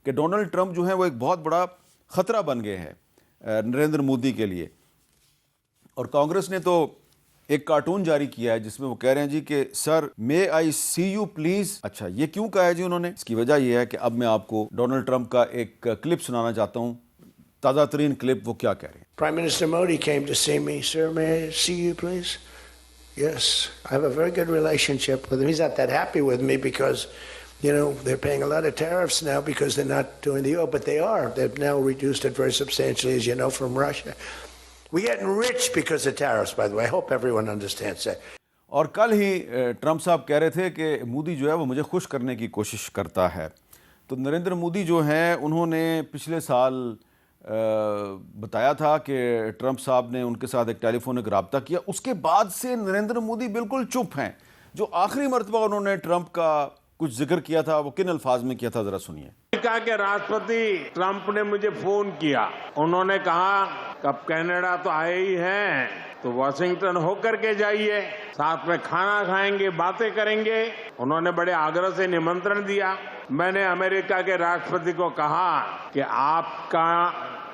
कि Donald Trump जो है वो एक बहुत बड़ा ख़तरा बन गए हैं नरेंद्र मोदी के लिए। और कांग्रेस ने तो एक कार्टून जारी किया है जिसमें वो कह रहे हैं जी कि sir may I see you please. अच्छा, ये क्यों कहा है जी उन्होंने? इसकी वजह यह है कि अब मैं आपको डोनाल्ड ट्रंप का एक क्लिप सुनाना चाहता हूँ, ताज़ा तरीन क्लिप, वो क्या कह रहे हैं। Prime Minister Modi came to see me. Sir, may I see you, please? Yes, I have a very good relationship with him. He's not that happy with me because, they're paying a lot of tariffs now because they're not doing the oil, but they are. They've now reduced it very substantially, as you know, from Russia. We're getting rich because of tariffs, by the way. I hope everyone understands that. और कल ही Trump साहब कह रहे थे कि मोदी जो है वो मुझे खुश करने की कोशिश करता है। तो नरेंद्र मोदी जो हैं उन्होंने पिछले साल बताया था कि ट्रंप साहब ने उनके साथ एक टेलीफोनिक रब्ता किया। उसके बाद से नरेंद्र मोदी बिल्कुल चुप हैं। जो आखिरी मरतबा उन्होंने ट्रंप का कुछ जिक्र किया था वो किन अल्फाज में किया था, ज़रा सुनिए। अमेरिका के राष्ट्रपति ट्रंप ने मुझे फोन किया। उन्होंने कहा कब कनाडा तो आए ही हैं तो वाशिंगटन होकर के जाइए, साथ में खाना खाएंगे, बातें करेंगे। उन्होंने बड़े आग्रह से निमंत्रण दिया। मैंने अमेरिका के राष्ट्रपति को कहा कि आपका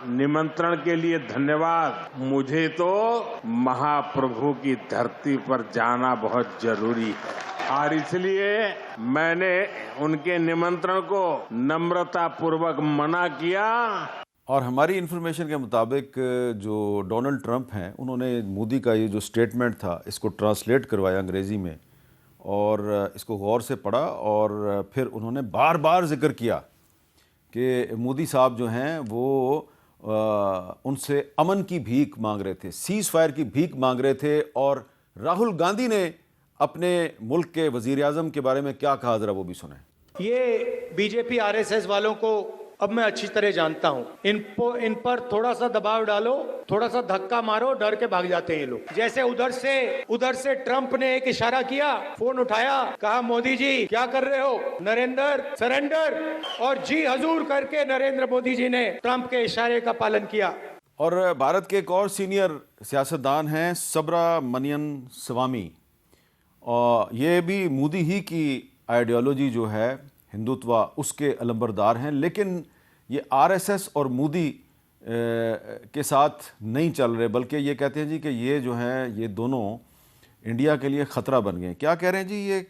निमंत्रण के लिए धन्यवाद, मुझे तो महाप्रभु की धरती पर जाना बहुत जरूरी है और इसलिए मैंने उनके निमंत्रण को नम्रता पूर्वक मना किया। और हमारी इन्फॉर्मेशन के मुताबिक जो डोनाल्ड ट्रंप हैं उन्होंने मोदी का ये जो स्टेटमेंट था इसको ट्रांसलेट करवाया अंग्रेज़ी में और इसको गौर से पढ़ा और फिर उन्होंने बार बार जिक्र किया कि मोदी साहब जो हैं वो उनसे अमन की भीख मांग रहे थे, सीज़ फायर की भीख मांग रहे थे। और राहुल गांधी ने अपने मुल्क के वज़ीर आज़म के बारे में क्या कहा, ज़रा वो भी सुने। ये बीजेपी आरएसएस वालों को अब मैं अच्छी तरह जानता हूं। इन पर थोड़ा सा दबाव डालो, थोड़ा सा धक्का मारो, डर के भाग जाते हैं ये लोग। जैसे उधर से ट्रंप ने एक इशारा किया, फोन उठाया, कहा मोदी जी क्या कर रहे हो, नरेंद्र सरेंडर, और जी हजूर करके नरेंद्र मोदी जी ने ट्रंप के इशारे का पालन किया। और भारत के एक और सीनियर सियासतदान हैं सुब्रमण्यम स्वामी, और ये भी मोदी ही की आइडियोलॉजी जो है हिंदुत्व उसके अलंबरदार हैं, लेकिन ये आरएसएस और मोदी के साथ नहीं चल रहे, बल्कि ये कहते हैं जी कि ये जो हैं ये दोनों इंडिया के लिए ख़तरा बन गए। क्या कह रहे हैं जी ये?